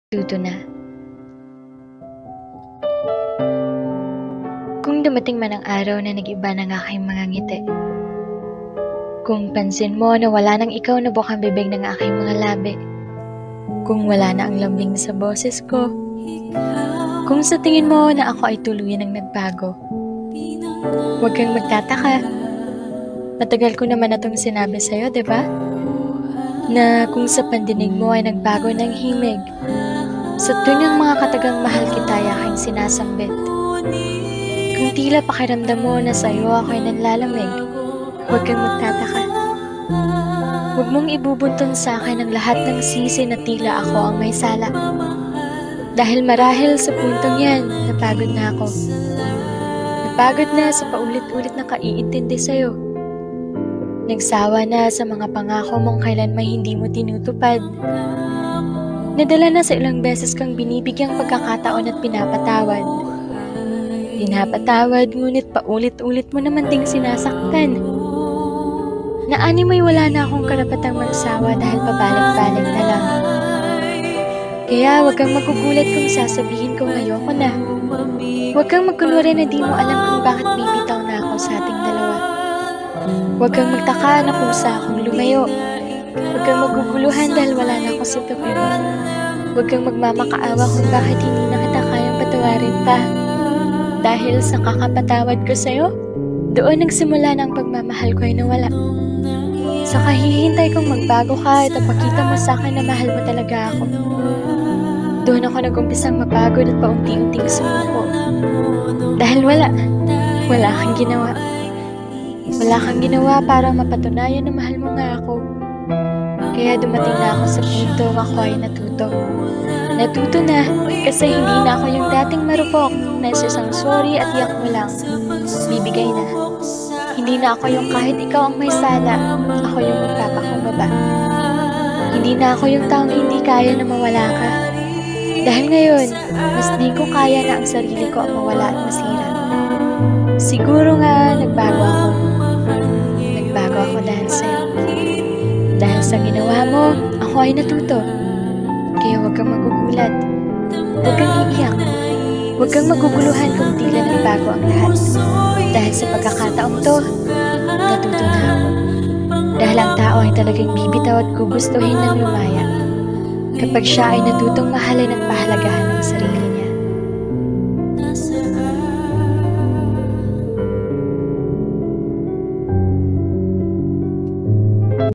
Tuto na. Kung dumating man ang araw na nag-iba ng aking mga ngiti, kung pansin mo na wala nang ikaw na bukang bibig ng aking mga labi, kung wala na ang lambing sa boses ko, kung sa tingin mo na ako ay tuluyan ng nagbago, huwag kang magtataka. Matagal ko naman na itong sinabi sa'yo, di ba? Na kung sa pandinig mo ay nagbago ng himig, sa tunyang mga katagang mahal kita ay aking sinasambit. Kung tila pakiramdam mo na sa'yo ako'y nanlalamig, huwag kang magtataka. Huwag mong ibubunton sa akin ang lahat ng sisi na tila ako ang may sala. Dahil marahil sa puntong yan, napagod na ako. Napagod na sa paulit-ulit na kaiintindi sa'yo. Nagsawa na sa mga pangako mong kailan may hindi mo tinutupad. Nadala na sa ilang beses kang binibigyang pagkakataon at pinapatawad. Pinapatawad ngunit paulit-ulit mo naman ding sinasaktan. Naani mo'y wala na akong karapatang magsawa dahil pabalik-balik na lang. Kaya huwag kang magugulat kung sasabihin kong ayoko na. Huwag kang magkunwari na di mo alam kung bakit bibitaw na ako sa ating dalawa. Huwag kang magtaka na kusa akong lumayo. Huwag kang maguguluhan dahil wala na ako sa tabi mo. Huwag kang magmamakaawa kung bakit hindi na kita kayang patawarin pa. Dahil sa kakapatawad ko sa'yo, doon nagsimula ng pagmamahal ko ay nawala. Sa kahihintay kong magbago ka at ipakita mo sa akin na mahal mo talaga ako. Doon ako nag-umpisang mapagod at paunti-unting sumuko. Dahil wala kang ginawa. Wala kang ginawa para mapatunayan na mahal mo nga ako. Kaya dumating na ako sa punto ako ay natuto. Natuto na kasi hindi na ako yung dating marupok na isang sorry at iyak mo lang. Bibigay na. Hindi na ako yung kahit ikaw ang may sala, ako yung magpapakumbaba. Hindi na ako yung taong hindi kaya na mawala ka. Dahil ngayon, mas di ko kaya na ang sarili ko ang mawala at masira. Siguro nga nagbago ako. Nagbago ako dahil sa'yo. Dahil sa ginawa mo, ako ay natuto. Kaya huwag kang magugulat. Huwag kang iiyak. Huwag kang maguguluhan kung tila nagbago ang lahat. Dahil sa pagkakataong to, natuto na ako. Dahil ang tao ay talagang bibitaw at gugustuhin ng lumaya kapag siya ay natutong mahalin at pahalagahan ng sarili niya.